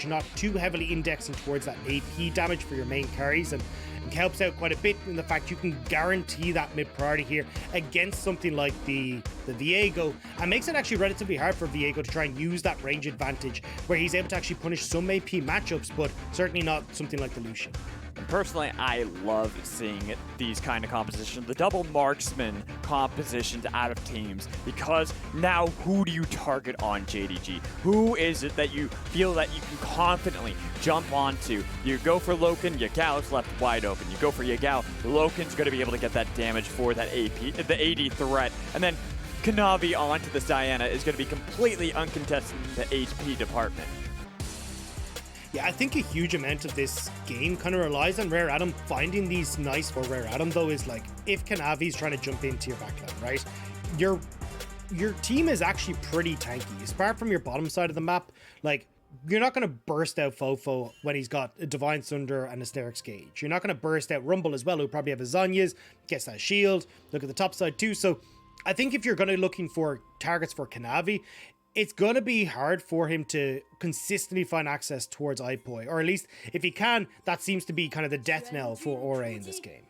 that you're not too heavily indexing towards that AP damage for your main carries, and it helps out quite a bit in the fact you can guarantee that mid priority here against something like the Viego, and makes it actually relatively hard for Viego to try and use that range advantage where he's able to actually punish some AP matchups, but certainly not something like the Lucian. And personally, I love seeing these kind of compositions, the double marksman compositions out of teams, because now who do you target on JDG? Who is it that you feel that you can confidently jump onto? You go for Loken, Yagao's left wide open. You go for Yagao, Loken's going to be able to get that damage for that AP, the AD threat, and then Kanavi onto this Diana is going to be completely uncontested in the HP department. Yeah, I think a huge amount of this game kind of relies on Rare Adam finding these nice for Rare Adam, though, is like if Kanavi's trying to jump into your backline, right? Your team is actually pretty tanky. Apart from your bottom side of the map, like you're not going to burst out FoFo when he's got a Divine Sunder and a Sterix Gauge. You're not going to burst out Rumble as well, who probably have a Zhonya's, gets that shield. Look at the top side too. So I think if you're going to looking for targets for Kanavi, it's going to be hard for him to consistently find access towards iBoy, or at least if he can, that seems to be kind of the death knell for Ore in this game.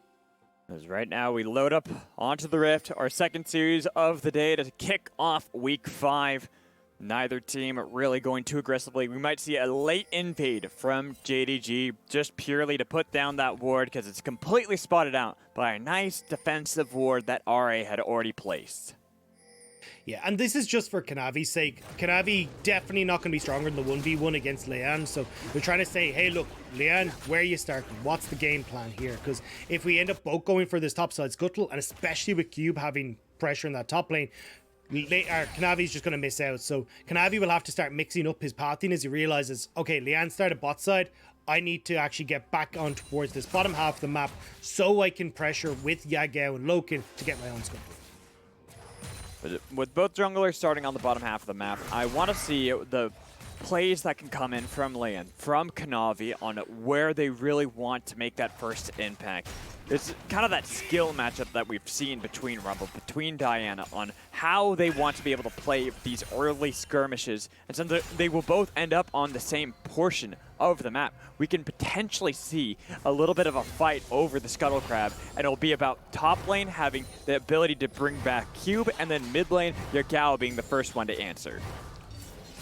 As right now we load up onto the Rift, our second series of the day to kick off week 5. Neither team really going too aggressively. We might see a late invade from JDG just purely to put down that ward because it's completely spotted out by a nice defensive ward that RA had already placed. Yeah, and this is just for Kanavi's sake. Kanavi definitely not going to be stronger in the 1v1 against Leyan, so they're trying to say, hey, look, Leyan, where are you starting? What's the game plan here? Because if we end up both going for this topside scuttle, and especially with Cube having pressure in that top lane, Kanavi's just going to miss out. So Kanavi will have to start mixing up his pathing as he realizes, okay, Leyan started bot side, I need to actually get back on towards this bottom half of the map so I can pressure with Yagao and Loken to get my own scuttle. With both junglers starting on the bottom half of the map, I want to see the plays that can come in from Leyan, from Kanavi, on where they really want to make that first impact. It's kind of that skill matchup that we've seen between Rumble, between Diana, on how they want to be able to play these early skirmishes. And since they will both end up on the same portion of the map, we can potentially see a little bit of a fight over the Scuttle Crab, and it'll be about top lane having the ability to bring back Cube, and then mid lane, Yagao being the first one to answer.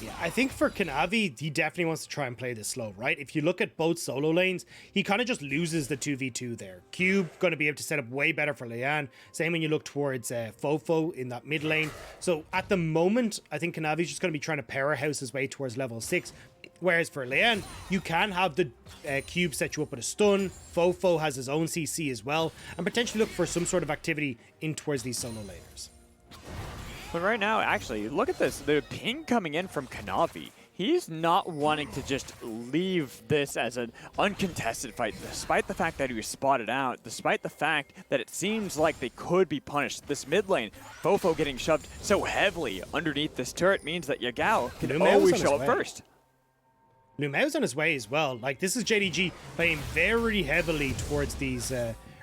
Yeah, I think for Kanavi, he definitely wants to try and play this slow, right? If you look at both solo lanes, he kind of just loses the 2v2 there. Cube going to be able to set up way better for Leyan. Same when you look towards FoFo in that mid lane. So at the moment, I think Kanavi's just going to be trying to powerhouse his way towards level 6. Whereas for Leyan, you can have the Cube set you up with a stun. FoFo has his own CC as well, and potentially look for some sort of activity in towards these solo laners. But right now, actually, look at this. The ping coming in from Kanavi. He's not wanting to just leave this as an uncontested fight, despite the fact that he was spotted out, despite the fact that it seems like they could be punished. This mid lane, FoFo getting shoved so heavily underneath this turret means that Yagao can always show up first. LvMao's on his way as well. Like, this is JDG playing very heavily towards these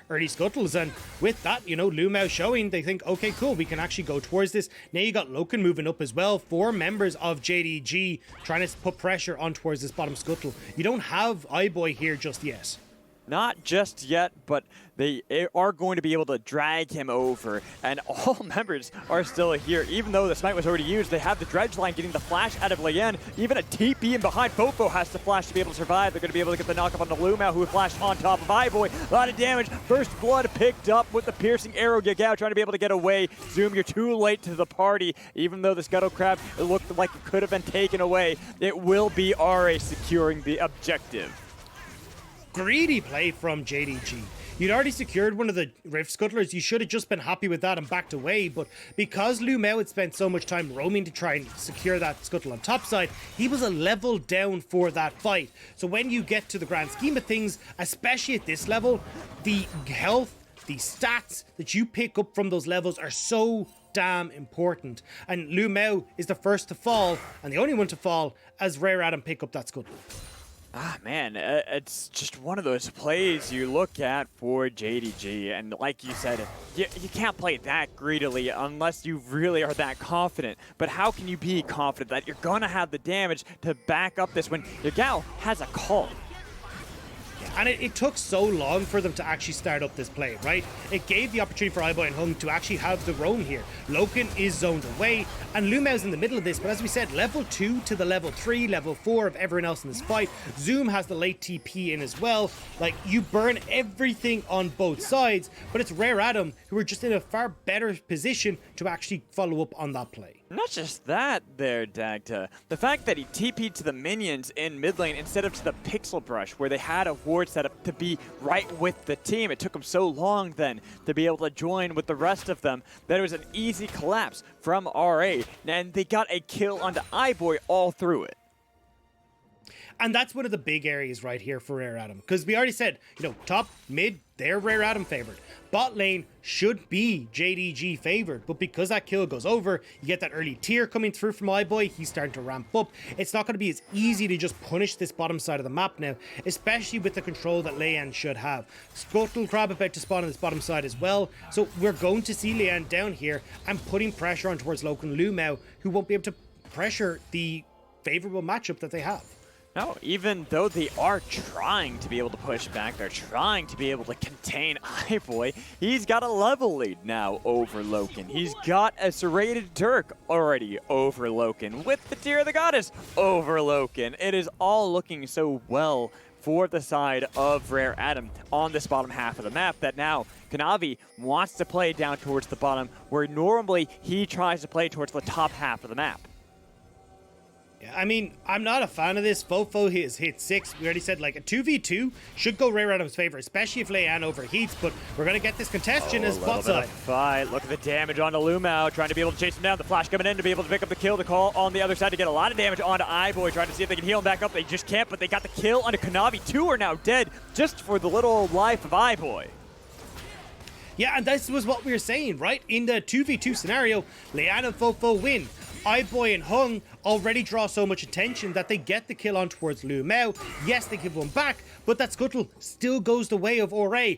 early scuttles, and with that, you know, LvMao showing, they think, okay, cool, we can actually go towards this. Now you got Loken moving up as well. 4 members of JDG trying to put pressure on towards this bottom scuttle. You don't have iBoy here just yet. Not just yet, but they are going to be able to drag him over, and all members are still here. Even though the smite was already used, they have the dredge line getting the flash out of Leyan. Even a TP in behind FoFo has to flash to be able to survive. They're going to be able to get the knockup on the LvMao, who flashed on top of iBoy. A lot of damage. First blood picked up with the piercing arrow. Yagao trying to be able to get away. Zoom, you're too late to the party. Even though the Scuttle Crab, it looked like it could have been taken away, it will be RA securing the objective. Greedy play from JDG. You'd already secured one of the Rift Scuttlers. You should have just been happy with that and backed away. But because LvMao had spent so much time roaming to try and secure that Scuttle on top side, he was a level down for that fight. So when you get to the grand scheme of things, especially at this level, the health, the stats that you pick up from those levels are so damn important. And LvMao is the first to fall and the only one to fall as Rare Adam pick up that Scuttle. Man, it's just one of those plays you look at for JDG, and like you said, you can't play that greedily unless you really are that confident. But how can you be confident that you're going to have the damage to back up this when Yagao has a call? And it took so long for them to actually start up this play, right? It gave the opportunity for iBoy and Hung to actually have the roam here. Loken is zoned away, and LvMao's in the middle of this, but as we said, level 2 to the level 3, level 4 of everyone else in this fight. Zoom has the late TP in as well. Like, you burn everything on both sides, but it's Rare Adam who are just in a far better position to actually follow up on that play. Not just that there, Dagda. The fact that he TP'd to the minions in mid lane instead of to the pixel brush where they had a ward set up to be right with the team. It took him so long then to be able to join with the rest of them that it was an easy collapse from RA, and they got a kill onto iBoy all through it. And that's one of the big areas right here for Rare Adam. Because we already said, you know, top, mid, they're Rare Adam favored. Bot lane should be JDG favored. But because that kill goes over, you get that early tier coming through from iBoy. He's starting to ramp up. It's not going to be as easy to just punish this bottom side of the map now, especially with the control that Leyan should have. Scuttle Crab about to spawn on this bottom side as well. So we're going to see Leyan down here and putting pressure on towards Loken LvMao, who won't be able to pressure the favorable matchup that they have. No, even though they are trying to be able to push back, they're trying to be able to contain iBoy, he's got a level lead now over Loken. He's got a serrated Turk already over Loken, with the Tear of the Goddess over Loken. It is all looking so well for the side of Rare Adam on this bottom half of the map that now Kanavi wants to play down towards the bottom, where normally he tries to play towards the top half of the map. I mean, I'm not a fan of this. FoFo has hit 6. We already said like a 2v2 should go Rare Adam's favor, especially if Leyan overheats, but we're going to get this contestation as bot side. Fight. Look at the damage onto LvMao, trying to be able to chase him down. The flash coming in to be able to pick up the kill. The call on the other side to get a lot of damage onto iBoy, trying to see if they can heal him back up. They just can't, but they got the kill onto Kanavi. 2 are now dead just for the little life of iBoy. Yeah, and this was what we were saying, right? In the 2v2 scenario, Leyan and FoFo win. iBoy and Hung already draw so much attention that they get the kill on towards LvMao. Yes, they give one back, but that Scuttle still goes the way of RA.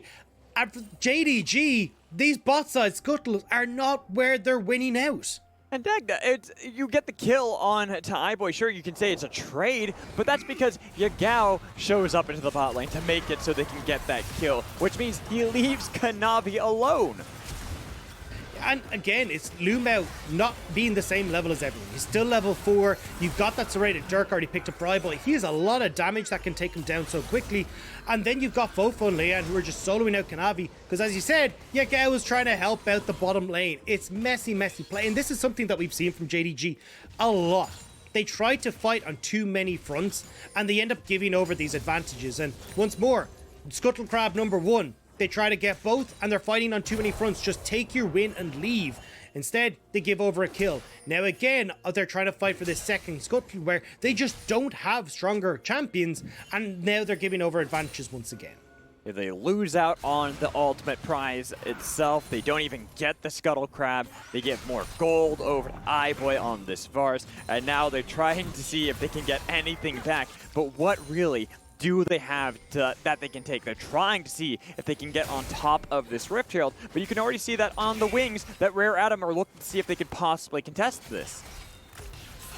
And for JDG, these bot side Scuttles are not where they're winning out. And Dagda, you get the kill on to iBoy. Sure, you can say it's a trade, but that's because Yagao shows up into the bot lane to make it so they can get that kill, which means he leaves Kanavi alone. And again, it's LvMao not being the same level as everyone. He's still level 4. You've got that serrated Dirk already picked up for iBoy. He has a lot of damage that can take him down so quickly. And then you've got FoFo and Leyan who are just soloing out Kanavi. Because as you said, Yagao is trying to help out the bottom lane. It's messy, messy play. And this is something that we've seen from JDG a lot. They try to fight on too many fronts and they end up giving over these advantages. And once more, Scuttle Crab number 1. They try to get both, and they're fighting on too many fronts. Just take your win and leave. Instead, they give over a kill. Now again, they're trying to fight for this second Scuttle where they just don't have stronger champions, and now they're giving over advantages once again. If they lose out on the ultimate prize itself, they don't even get the Scuttle Crab. They get more gold over to iBoy on this Varus, and now they're trying to see if they can get anything back. But what really do they have that they can take? They're trying to see if they can get on top of this Rift Herald, but you can already see that on the wings that Rare Adam are looking to see if they could possibly contest this.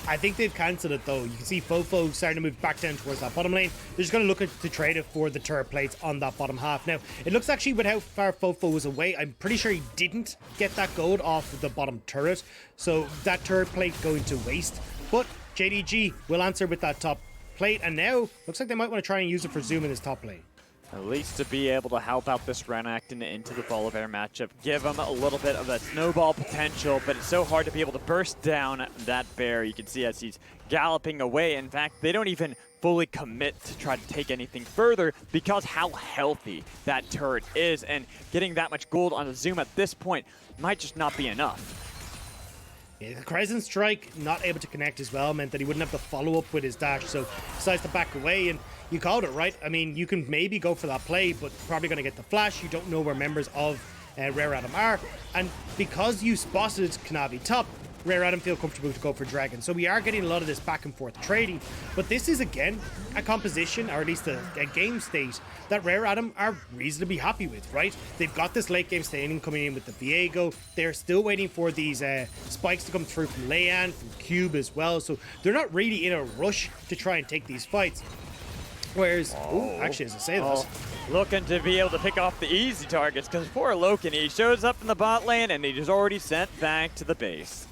I think they've cancelled it though. You can see FoFo starting to move back down towards that bottom lane. They're just going to look to trade it for the turret plates on that bottom half. Now, it looks actually with how far FoFo was away, I'm pretty sure he didn't get that gold off of the bottom turret. So that turret plate going to waste. But JDG will answer with that top plate, and now looks like they might want to try and use it for Zoom in his top lane. At least to be able to help out this Renekton into the Volibear matchup, give him a little bit of that snowball potential, but it's so hard to be able to burst down that bear. You can see as he's galloping away. In fact, they don't even fully commit to try to take anything further because how healthy that turret is, and getting that much gold on the Zoom at this point might just not be enough. Yeah, the Crescent Strike not able to connect as well meant that he wouldn't have to follow up with his dash, so decides to back away, and you called it, right? I mean, you can maybe go for that play, but probably going to get the flash. You don't know where members of Rare Adam are, and because you spotted Kanavi top, Rare Adam feel comfortable to go for Dragon. So we are getting a lot of this back and forth trading, but this is again a composition, or at least a game state, that Rare Adam are reasonably happy with, right? They've got this late game standing coming in with the Viego. They're still waiting for these spikes to come through from Leyan, from Cube as well, so they're not really in a rush to try and take these fights. Whereas, actually, as I say this, looking to be able to pick off the easy targets, because poor Loken, he shows up in the bot lane and he's already sent back to the base.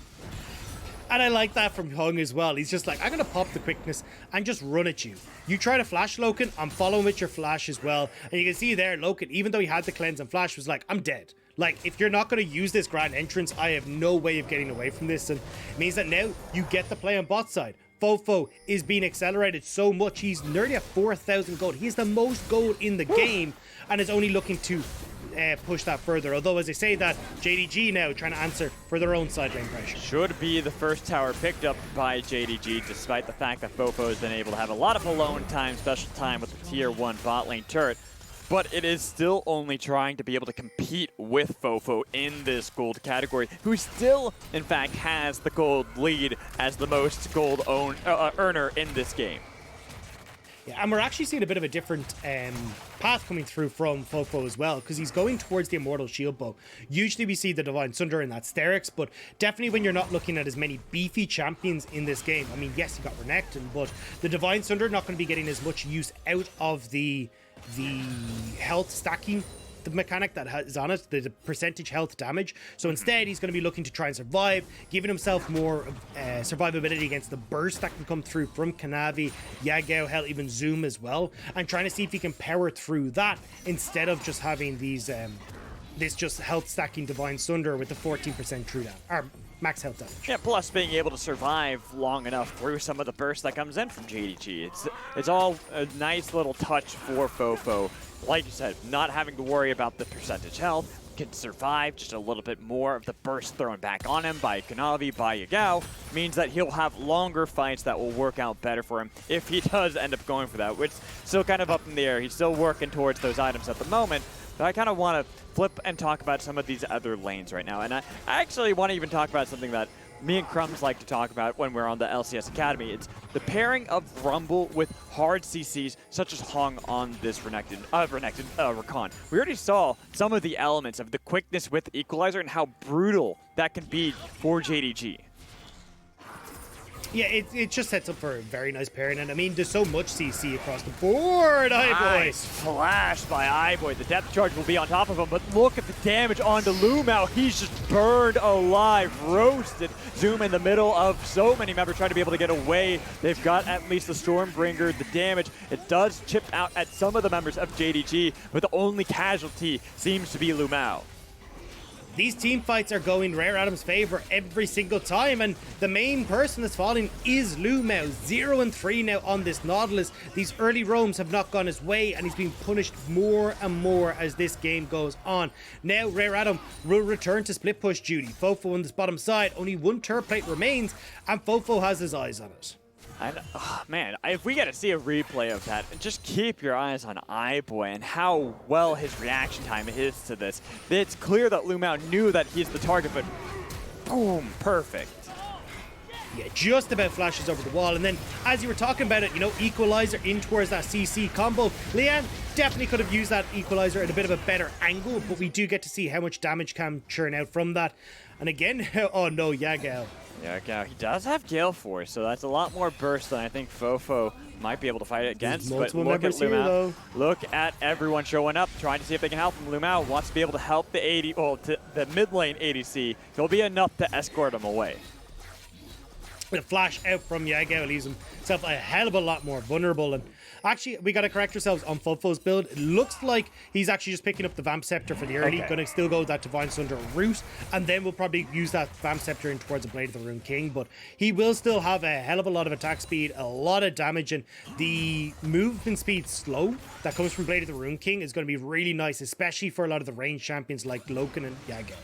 And I like that from Hung as well. He's just like, I'm going to pop the quickness and just run at you. You try to flash, Loken, I'm following with your flash as well. And you can see there, Loken, even though he had the cleanse and flash, was like, I'm dead. Like, if you're not going to use this grand entrance, I have no way of getting away from this. And it means that now you get the play on bot side. FoFo is being accelerated so much. He's nearly at 4,000 gold. He's the most gold in the game and is only looking to push that further. Although, as I say that, JDG now trying to answer for their own side lane pressure. Should be the first tower picked up by JDG, despite the fact that FoFo has been able to have a lot of alone time, special time with the tier 1 bot lane turret. But it is still only trying to be able to compete with FoFo in this gold category, who still, in fact, has the gold lead as the most gold earner in this game. Yeah, and we're actually seeing a bit of a different path coming through from FoFo as well, because he's going towards the Immortal Shield Bow. Usually we see the Divine Sunder in that Sterix, but definitely when you're not looking at as many beefy champions in this game. I mean, yes, you got Renekton, but the Divine Sunder not going to be getting as much use out of the health stacking, the mechanic that is on it, the percentage health damage. So instead, he's going to be looking to try and survive, giving himself more survivability against the burst that can come through from Kanavi, Yagao, hell, even Zoom as well, and trying to see if he can power through that instead of just having these this just health stacking Divine Sunder with the 14% true down, or max health damage. Yeah, plus being able to survive long enough through some of the burst that comes in from JDG. It's all a nice little touch for FoFo. Like you said, not having to worry about the percentage health, can survive just a little bit more of the burst thrown back on him by Kanavi, by Yagao, means that he'll have longer fights that will work out better for him if he does end up going for that, which is still kind of up in the air. He's still working towards those items at the moment, but I kind of want to flip and talk about some of these other lanes right now. And I actually want to even talk about something that me and Crumbs like to talk about when we're on the LCS Academy. It's the pairing of Rumble with hard CCs, such as Hong on this Rakan. We already saw some of the elements of the quickness with Equalizer and how brutal that can be for JDG. Yeah, it just sets up for a very nice pairing, and I mean, there's so much CC across the board, iBoy. Nice flash by iBoy. The depth charge will be on top of him, but look at the damage onto LvMao. He's just burned alive, roasted. Zoom in the middle of so many members trying to be able to get away. They've got at least the Stormbringer, the damage. It does chip out at some of the members of JDG, but the only casualty seems to be LvMao. These team fights are going Rare Adam's favor every single time, and the main person that's falling is LvMao. 0-3 now on this Nautilus. These early roams have not gone his way, and he's being punished more and more as this game goes on. Now Rare Adam will return to split push duty. FoFo on this bottom side, only one turret plate remains, and FoFo has his eyes on it. And, oh, man, if we get to see a replay of that, just keep your eyes on iBoy and how well his reaction time is to this. It's clear that LvMao knew that he's the target, but boom, perfect. Yeah, just about flashes over the wall. And then, as you were talking about it, you know, Equalizer in towards that CC combo. Leyan definitely could have used that Equalizer at a bit of a better angle, but we do get to see how much damage can churn out from that. And again, oh no, Yagao. Yagao, he does have Gale Force, so that's a lot more burst than I think FoFo might be able to fight against. But look at LvMao. Look at everyone showing up, trying to see if they can help him. LvMao wants to be able to help the the mid lane ADC. He'll be enough to escort him away. The flash out from Yagao leaves himself a hell of a lot more vulnerable. And actually, we got to correct ourselves on FoFo's build. It looks like he's actually just picking up the Vamp Scepter for the early. Going to still go that Divine Sunder route, and then we'll probably use that Vamp Scepter in towards the Blade of the Rune King. But he will still have a hell of a lot of attack speed, a lot of damage, and the movement speed slow that comes from Blade of the Rune King is going to be really nice, especially for a lot of the range champions like Loken and Yagao.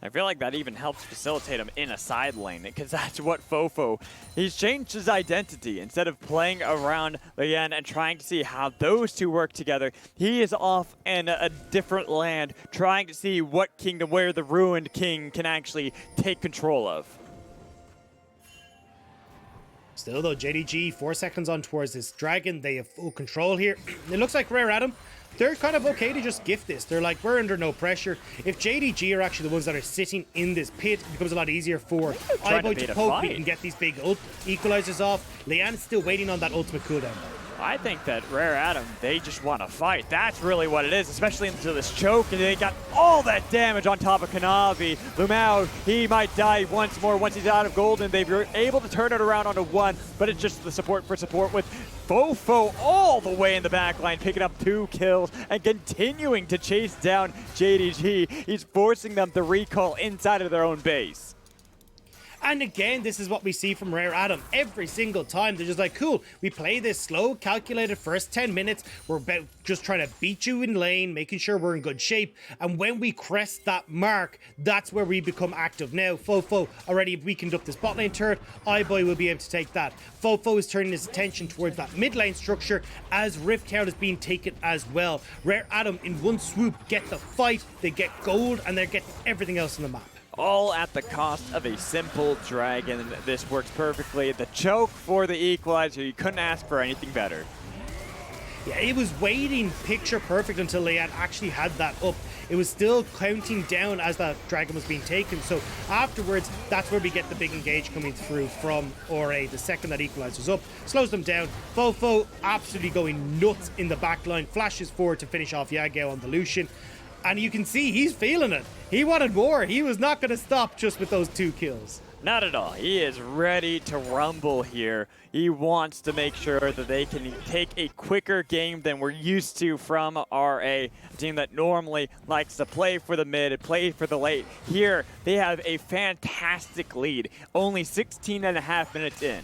I feel like that even helps facilitate him in a side lane, because that's what FoFo, he's changed his identity. Instead of playing around Leyan and trying to see how those two work together, he is off in a different land, trying to see what kingdom, where the Ruined King can actually take control of. Still though, JDG 4 seconds on towards this dragon. They have full control here. It looks like Rare Adam, they're kind of okay to just gift this. They're like, we're under no pressure. If JDG are actually the ones that are sitting in this pit, it becomes a lot easier for iBoy to poke. We can get these big equalizers off. Leyan is still waiting on that ultimate cooldown. I think that Rare Adam, they just want to fight. That's really what it is, especially into this choke, and they got all that damage on top of Kanavi. LvMao, he might die once more once he's out of golden. They were able to turn it around onto 1, but it's just the support for support with FoFo all the way in the back line, picking up 2 kills and continuing to chase down JDG. He's forcing them to recall inside of their own base. And again, this is what we see from Rare Adam every single time. They're just like, cool, we play this slow, calculated first 10 minutes. We're just trying to beat you in lane, making sure we're in good shape. And when we crest that mark, that's where we become active. Now, FoFo already weakened up this bot lane turret. iBoy will be able to take that. FoFo is turning his attention towards that mid lane structure as Rift Count is being taken as well. Rare Adam, in one swoop, get the fight, they get gold, and they get everything else on the map. All at the cost of a simple dragon. This works perfectly. The choke for the equalizer, you couldn't ask for anything better. Yeah, it was waiting picture perfect until Leyan actually had that up. It was still counting down as that dragon was being taken. So afterwards, that's where we get the big engage coming through from Ore. The second that equalizes up, slows them down. FoFo absolutely going nuts in the backline, flashes forward to finish off Yagao on the Lucian. And you can see he's feeling it. He wanted more. He was not going to stop just with those 2 kills. Not at all. He is ready to rumble here. He wants to make sure that they can take a quicker game than we're used to from RA, a team that normally likes to play for the mid and play for the late. Here, they have a fantastic lead, only 16.5 minutes in.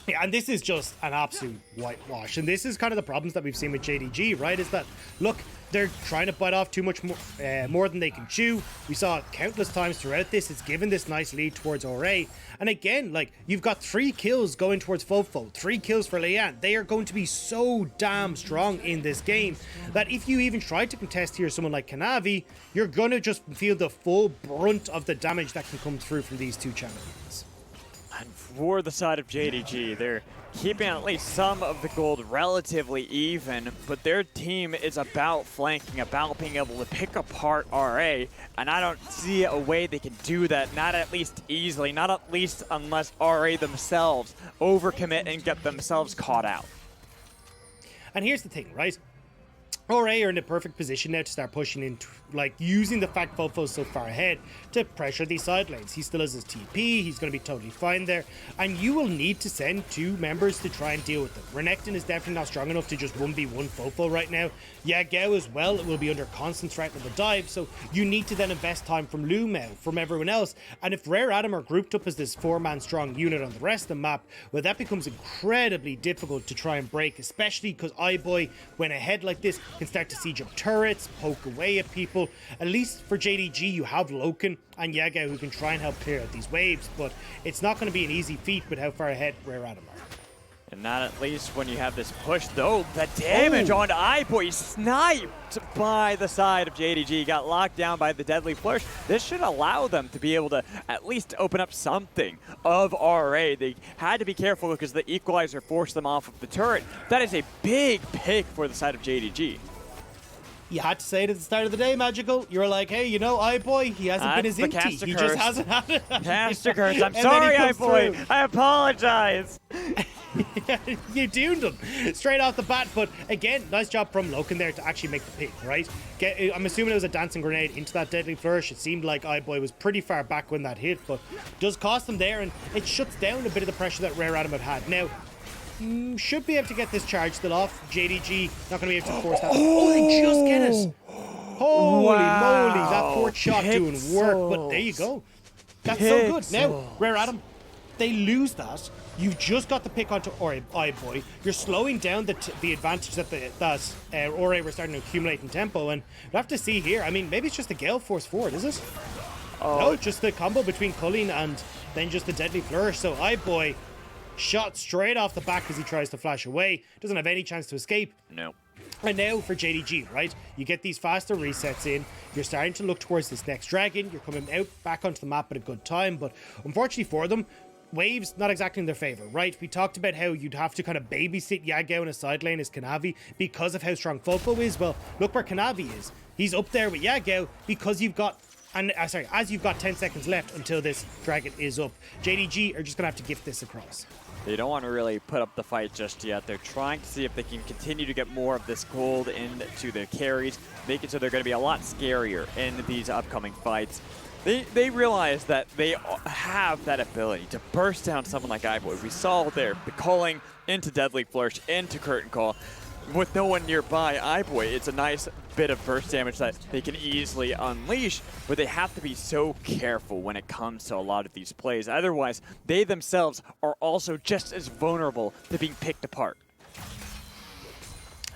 Yeah, and this is just an absolute whitewash. And this is kind of the problems that we've seen with JDG, right? Is that, look, they're trying to bite off too much more than they can chew. We saw it countless times throughout this. It's given this nice lead towards Ore. And again, like, you've got 3 kills going towards FoFo, 3 kills for Leyan. They are going to be so damn strong in this game that if you even try to contest here someone like Kanavi, you're going to just feel the full brunt of the damage that can come through from these 2 champions. And for the side of JDG, they're keeping at least some of the gold relatively even, but their team is about flanking, about being able to pick apart RA, and I don't see a way they can do that, not at least easily, not at least unless RA themselves overcommit and get themselves caught out. And here's the thing, right? Ore are in the perfect position now to start pushing in, like using the fact FoFo's so far ahead to pressure these side lanes. He still has his TP, he's going to be totally fine there, and you will need to send 2 members to try and deal with them. Renekton is definitely not strong enough to just 1v1 FoFo right now. Yagao as well, it will be under constant threat with the dive, so you need to then invest time from LvMao, from everyone else, and if Rare Adam are grouped up as this 4-man strong unit on the rest of the map, well, that becomes incredibly difficult to try and break, especially because iBoy, when ahead like this, can start to siege up turrets, poke away at people. At least for JDG, you have Loken and Yagao who can try and help clear out these waves, but it's not going to be an easy feat with how far ahead Rare Adam are. And not at least when you have this push, though. The damage on iBoy, sniped by the side of JDG, got locked down by the deadly flourish. This should allow them to be able to at least open up something of RA. They had to be careful because the equalizer forced them off of the turret. That is a big pick for the side of JDG. You had to say it at the start of the day, Magical. You were like, hey, you know, iBoy, he hasn't been his inty. He just hasn't had it. Caster curse. I'm sorry, iBoy. I apologize. You doomed him straight off the bat. But again, nice job from Loken there to actually make the pick, right? I'm assuming it was a dancing grenade into that deadly flourish. It seemed like iBoy was pretty far back when that hit, but does cost them there, and it shuts down a bit of the pressure that Rare Adam had. Now, should be able to get this charge still off. JDG not going to be able to force that. Oh, they just get it. Holy moly, that 4th shot doing work. But there you go. That's so good. Now, Rare Adam, they lose that. You've just got the pick onto iBoy. You're slowing down the advantage that Ore were starting to accumulate in tempo. And you have to see here, I mean, maybe it's just the Gale Force forward, is it? No, just the combo between Culling and then just the deadly flourish. So iBoy shot straight off the back as he tries to flash away. Doesn't have any chance to escape. No. And now for JDG, right? You get these faster resets in. You're starting to look towards this next dragon. You're coming out back onto the map at a good time. But unfortunately for them, waves, not exactly in their favor, right? We talked about how you'd have to kind of babysit Yagao in a side lane as Kanavi because of how strong FoFo is. Well, look where Kanavi is. He's up there with Yagao because you've got, as you've got 10 seconds left until this dragon is up. JDG are just going to have to gift this across. They don't want to really put up the fight just yet. They're trying to see if they can continue to get more of this gold into their carries, make it so they're going to be a lot scarier in these upcoming fights. They realize that they have that ability to burst down someone like iBoy. We saw there the calling into Deadly Flourish, into Curtain Call. With no one nearby, iBoy, it's a nice bit of burst damage that they can easily unleash, but they have to be so careful when it comes to a lot of these plays. Otherwise, they themselves are also just as vulnerable to being picked apart.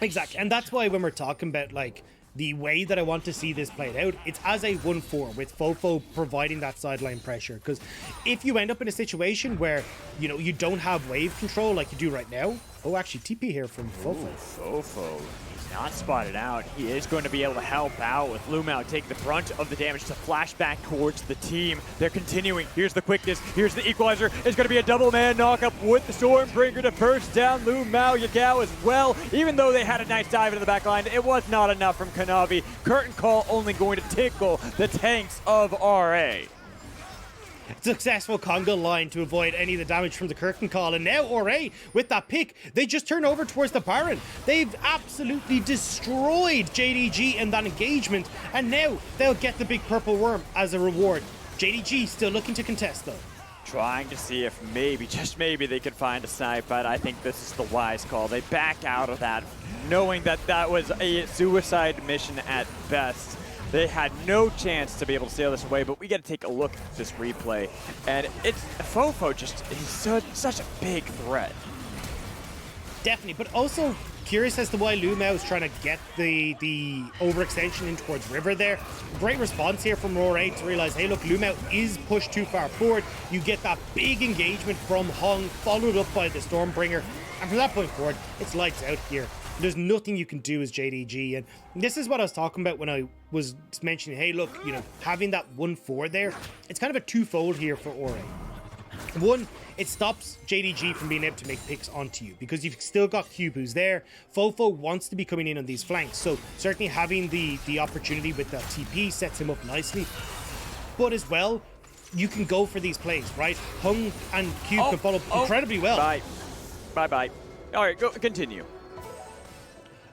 Exactly, and that's why when we're talking about like the way that I want to see this played out, it's as a 1-4 with FoFo providing that sideline pressure. Because if you end up in a situation where, you know, you don't have wave control like you do right now. Oh, actually, TP here from FoFo. FoFo, he's not spotted out. He is going to be able to help out with LvMao taking the brunt of the damage to flash back towards the team. They're continuing. Here's the quickness. Here's the equalizer. It's going to be a double man knockup with the Stormbringer to first down LvMao. Yagao as well. Even though they had a nice dive into the back line, it was not enough from Kanavi. Curtain Call only going to tickle the tanks of RA. Successful Conga line to avoid any of the damage from the Curtain Call. And now RA, with that pick, they just turn over towards the Baron. They've absolutely destroyed JDG in that engagement. And now they'll get the big purple worm as a reward. JDG still looking to contest, though. Trying to see if maybe, just maybe, they could find a snipe, but I think this is the wise call. They back out of that, knowing that that was a suicide mission at best. They had no chance to be able to sail this away, but we got to take a look at this replay. And it's FoFo just is such a big threat. Definitely, but also curious as to why LvMao is trying to get the overextension in towards River there. Great response here from RA to realize, hey, look, LvMao is pushed too far forward. You get that big engagement from Hung, followed up by the Stormbringer. And from that point forward, it's lights out here. There's nothing you can do as JDG, and this is what I was talking about when I was mentioning, hey, look, you know, having that 1-4 there, it's kind of a twofold here for RA. One, it stops JDG from being able to make picks onto you because you've still got Cube who's there. FoFo wants to be coming in on these flanks, so certainly having the opportunity with that TP sets him up nicely. But as well, you can go for these plays, right? Hung and Cube can follow incredibly well. Bye. All right, go continue.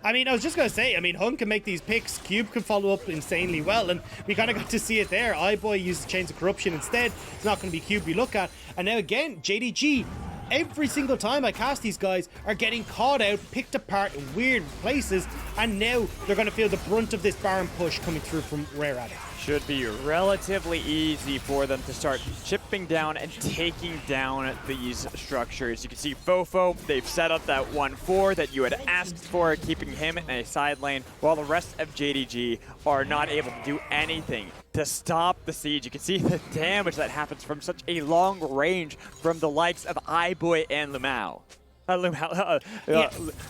I mean, I was just going to say, I mean, Hung can make these picks, Cube can follow up insanely well, and we kind of got to see it there. iBoy used Chains of Corruption instead. It's not going to be Cube we look at. And now again, JDG, every single time I cast these guys, are getting caught out, picked apart in weird places, and now they're going to feel the brunt of this Baron push coming through from Rare Addict. Should be relatively easy for them to start chipping down and taking down these structures. You can see FoFo, they've set up that 1-4 that you had asked for, keeping him in a side lane, while the rest of JDG are not able to do anything to stop the siege. You can see the damage that happens from such a long range from the likes of iBoy and LvMao.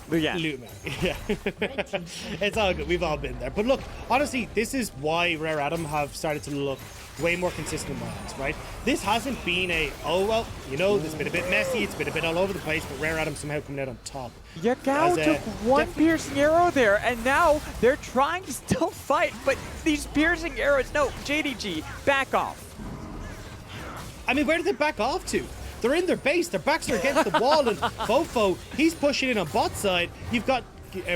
Lucian. Yeah. It's all good. We've all been there. But look, honestly, this is why Rare Adam have started to look way more consistent in my eyes, right? This hasn't been a, oh, well, you know, it's been a bit messy, it's been a bit all over the place, but Rare Adam somehow coming out on top. Yagao took one piercing arrow there, and now they're trying to still fight, but these piercing arrows, no, JDG, back off. I mean, where did they back off to? They're in their base, their backs are against the wall, and FoFo, he's pushing in on bot side. You've got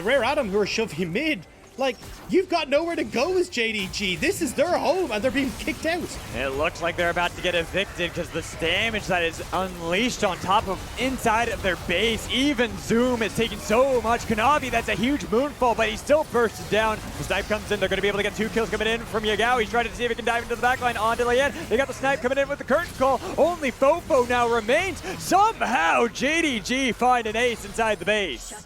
Rare Adam who are shoving mid. Like, you've got nowhere to go as JDG. This is their home, and they're being kicked out. It looks like they're about to get evicted because the damage that is unleashed on top of inside of their base. Even Zoom is taking so much. Kanavi, that's a huge moonfall, but he still bursts down. The snipe comes in. They're going to be able to get 2 kills coming in from Yagao. He's trying to see if he can dive into the backline onto Leyan. They got the snipe coming in with the curtain call. Only FoFo now remains. Somehow, JDG find an ace inside the base.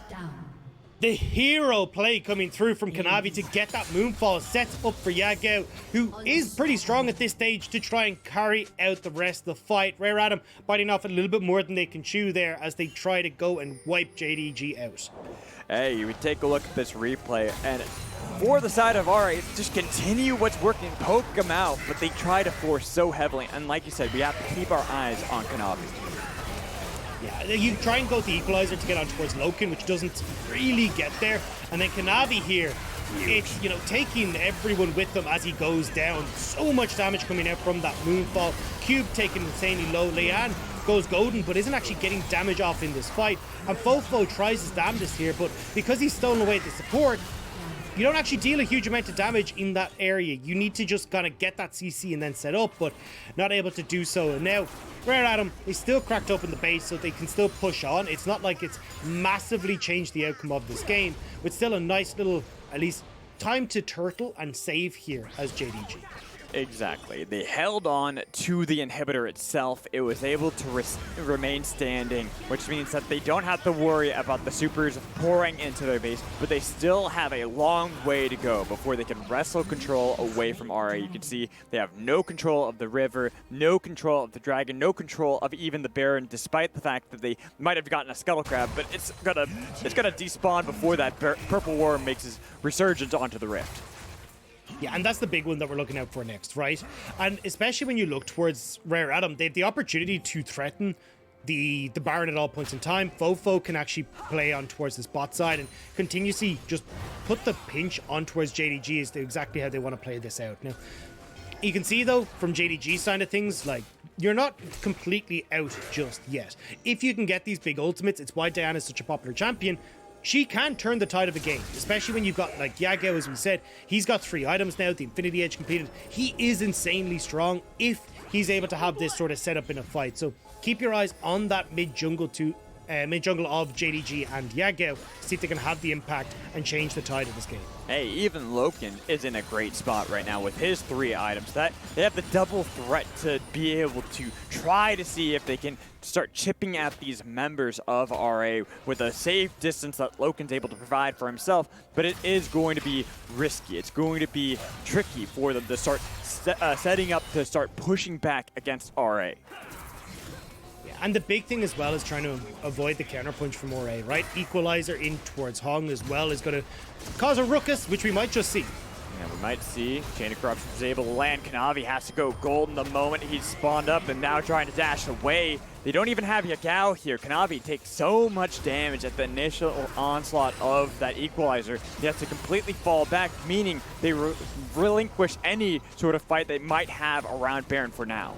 The hero play coming through from Kanavi to get that moonfall sets up for Yagao, who is pretty strong at this stage to try and carry out the rest of the fight. Rare Adam biting off a little bit more than they can chew there as they try to go and wipe JDG out. Hey, we take a look at this replay, and for the side of RA, just continue what's working, poke them out, but they try to force so heavily. And like you said, we have to keep our eyes on Kanavi. Yeah, you try and go with the equalizer to get on towards Loken, which doesn't really get there. And then Kanavi here, it's, you know, taking everyone with them as he goes down. So much damage coming out from that Moonfall. Cube taking insanely low. Leyan goes golden, but isn't actually getting damage off in this fight. And FoFo tries his damnedest here, but because he's stolen away the support, you don't actually deal a huge amount of damage in that area. You need to just kind of get that CC and then set up, but not able to do so. And now, Rare Adam is still cracked open the base, so they can still push on. It's not like it's massively changed the outcome of this game, but still a nice little, at least, time to turtle and save here as JDG. Exactly. They held on to the inhibitor itself. It was able to remain standing, which means that they don't have to worry about the supers pouring into their base, but they still have a long way to go before they can wrestle control away from RA. You can see they have no control of the river, no control of the dragon, no control of even the Baron, despite the fact that they might have gotten a Scuttle Crab, but it's gonna despawn before that Purple Worm makes his resurgence onto the Rift. Yeah, and that's the big one that we're looking out for next, right? And especially when you look towards Rare Adam, they have the opportunity to threaten the Baron at all points in time. FoFo can actually play on towards this bot side and continuously just put the pinch on towards JDG as to exactly how they want to play this out. Now, you can see, though, from JDG's side of things, like, you're not completely out just yet. If you can get these big ultimates, it's why Diana is such a popular champion. She can turn the tide of a game, especially when you've got, like, Yagao, as we said. He's got 3 items now, the Infinity Edge completed. He is insanely strong if he's able to have this sort of setup in a fight. So keep your eyes on that mid-jungle of JDG and Yagao, see if they can have the impact and change the tide of this game. Hey, even Loken is in a great spot right now with his 3 items. That they have the double threat to be able to try to see if they can start chipping at these members of RA with a safe distance that Loken's able to provide for himself, but it is going to be risky. It's going to be tricky for them to start setting up to start pushing back against RA. And the big thing as well is trying to avoid the counterpunch from RA, right? Equalizer in towards Hong as well is going to cause a ruckus, which we might just see. Yeah, we might see. Chain of Corruption is able to land. Kanavi has to go golden the moment he's spawned up and now trying to dash away. They don't even have Yagao here. Kanavi takes so much damage at the initial onslaught of that Equalizer. He has to completely fall back, meaning they relinquish any sort of fight they might have around Baron for now.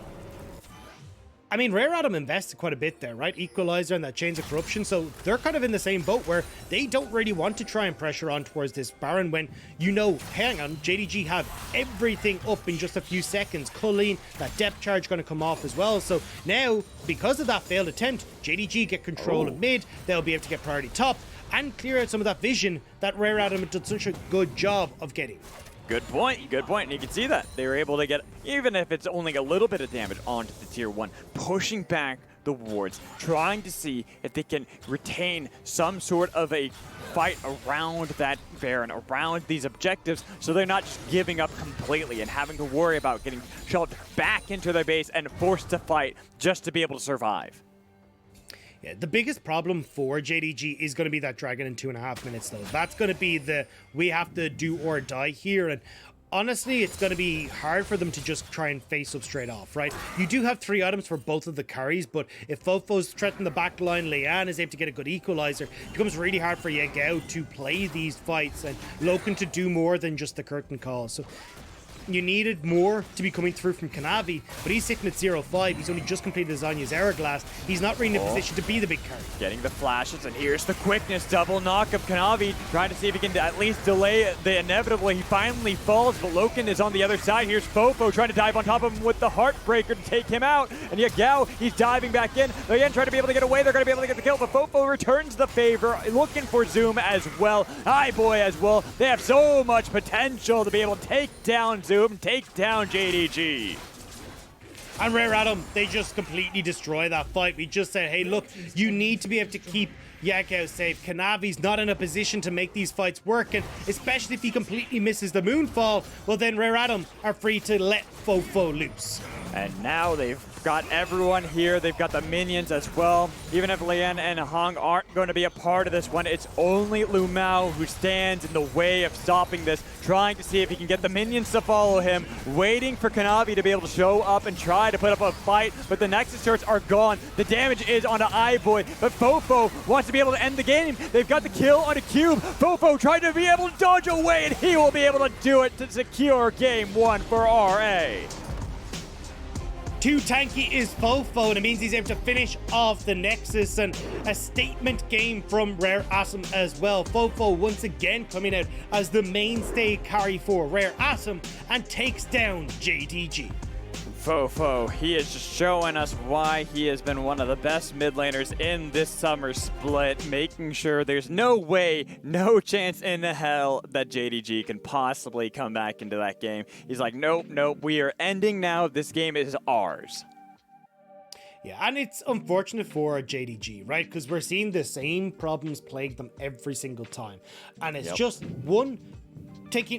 I mean, Rare Adam invested quite a bit there, right? Equalizer and that Chains of Corruption, so they're kind of in the same boat where they don't really want to try and pressure on towards this Baron when, you know, hang on, JDG have everything up in just a few seconds. Culling, that depth charge going to come off as well. So now, because of that failed attempt, JDG get control of mid, they'll be able to get priority top and clear out some of that vision that Rare Adam did such a good job of getting. Good point, good point. And you can see that they were able to get, even if it's only a little bit of damage, onto the tier 1, pushing back the wards, trying to see if they can retain some sort of a fight around that Baron, around these objectives, so they're not just giving up completely and having to worry about getting shoved back into their base and forced to fight just to be able to survive. Yeah, the biggest problem for JDG is going to be that dragon in 2.5 minutes, though. That's going to be the, we have to do or die here, and honestly, it's going to be hard for them to just try and face up straight off, right? You do have 3 items for both of the carries, but if FoFo's threatening the back line, Leyan is able to get a good equalizer, it becomes really hard for Yagao to play these fights, and Loken to do more than just the curtain call. So you needed more to be coming through from Kanavi, but he's sitting at 0-5. He's only just completed Zanya's Hourglass. He's not really in a position to be the big card. Getting the flashes, and here's the quickness. Double knock of Kanavi, trying to see if he can at least delay the inevitable. He finally falls, but Loken is on the other side. Here's FoFo trying to dive on top of him with the Heartbreaker to take him out. And Yagao, he's diving back in. Again, trying to be able to get away. They're going to be able to get the kill, but FoFo returns the favor, looking for Zoom as well. iBoy as well. They have so much potential to be able to take down Zoom, take down JDG. And Rare Adam, they just completely destroy that fight. We just said, hey, look, you need to be able to keep Yagao safe. Kanavi's not in a position to make these fights work, and especially if he completely misses the Moonfall, well then Rare Adam are free to let FoFo loose. And now they've got everyone here. They've got the minions as well. Even if Leyan and Hong aren't going to be a part of this one, it's only LvMao who stands in the way of stopping this, trying to see if he can get the minions to follow him, waiting for Kanavi to be able to show up and try to put up a fight, but the Nexus turrets are gone. The damage is onto iBoy, but FoFo wants to be able to end the game. They've got the kill on a cube. FoFo tried to be able to dodge away, and he will be able to do it to secure game 1 for RA. Too tanky is FoFo, and it means he's able to finish off the Nexus, and a statement game from Rare Atom as well. FoFo once again coming out as the mainstay carry for Rare Atom and takes down JDG. FoFo, he is just showing us why he has been one of the best mid laners in this summer split, making sure there's no way, no chance in hell that JDG can possibly come back into that game. He's like, nope, nope, we are ending now. This game is ours. Yeah, and it's unfortunate for JDG, right? Because we're seeing the same problems plague them every single time. And it's just one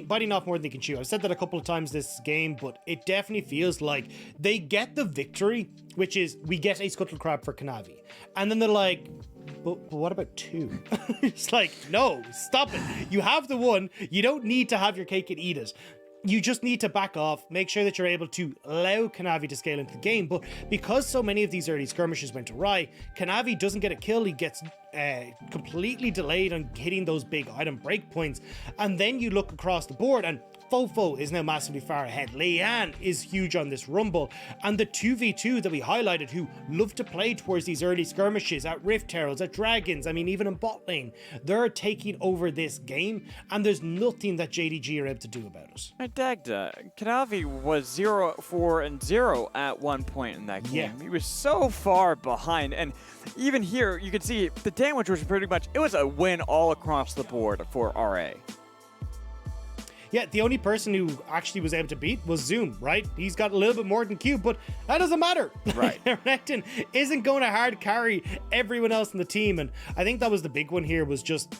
biting off more than they can chew. I've said that a couple of times this game, but it definitely feels like they get the victory, which is we get a Scuttle Crab for Kanavi. And then they're like, but what about 2? It's like, no, stop it. You have the 1. You don't need to have your cake and eat it. You just need to back off, make sure that you're able to allow Kanavi to scale into the game. But because so many of these early skirmishes went awry, Kanavi doesn't get a kill. He gets completely delayed on hitting those big item breakpoints. And then you look across the board and FoFo is now massively far ahead. Leyan is huge on this rumble. And the 2v2 that we highlighted who love to play towards these early skirmishes at Rift Heralds, at Dragons, I mean, even in bot lane, they're taking over this game. And there's nothing that JDG are able to do about it. Dagda, Kanavi was 0-4-0 at one point in that game. Yeah. He was so far behind. And even here, you could see the damage was pretty much, it was a win all across the board for RA. Yeah, the only person who actually was able to beat was Zoom, right? He's got a little bit more than Cube, but that doesn't matter. Right. Renekton isn't going to hard carry everyone else in the team, and I think that was the big one here, was just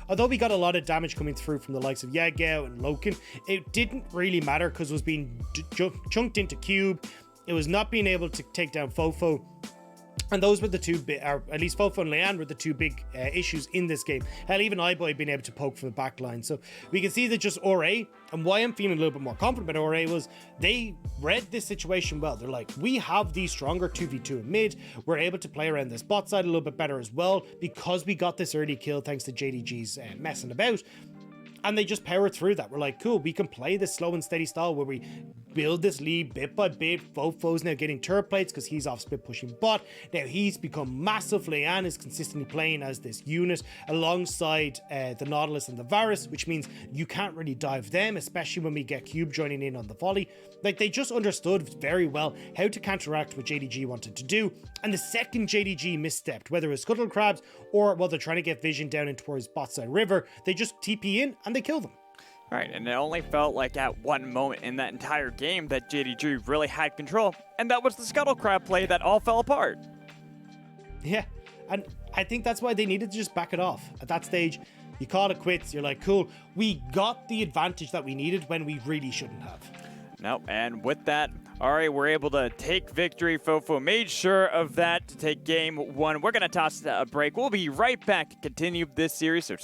although we got a lot of damage coming through from the likes of Yagao and Loken, it didn't really matter because it was being chunked into Cube. It was not being able to take down FoFo. And those were the two, or at least FoFo and Leyan were the two big issues in this game. Hell, even iBoy being able to poke from the back line. So we can see that just RA, and why I'm feeling a little bit more confident about RA was they read this situation well. They're like, we have the stronger 2v2 in mid. We're able to play around this bot side a little bit better as well because we got this early kill thanks to JDG's messing about. And they just powered through that. We're like, cool, we can play this slow and steady style where we build this lead bit by bit. FoFo's now getting turret plates because he's off split pushing bot. Now he's become massive. Leyan is consistently playing as this unit alongside the Nautilus and the Varus, which means you can't really dive them, especially when we get Cube joining in on the volley. Like, they just understood very well how to counteract what JDG wanted to do. And the second JDG misstepped, whether it was Scuttle Crabs or while they're trying to get vision down in towards bot side river, they just TP in and they kill them. Right, and it only felt like at one moment in that entire game that JDG really had control, and that was the Scuttle Crab play that all fell apart. Yeah, and I think that's why they needed to just back it off. At that stage, you call it quits. You're like, cool, we got the advantage that we needed when we really shouldn't have. Nope, and with that, RA were able to take victory. FoFo made sure of that to take game 1. We're going to toss a break. We'll be right back to continue this series. So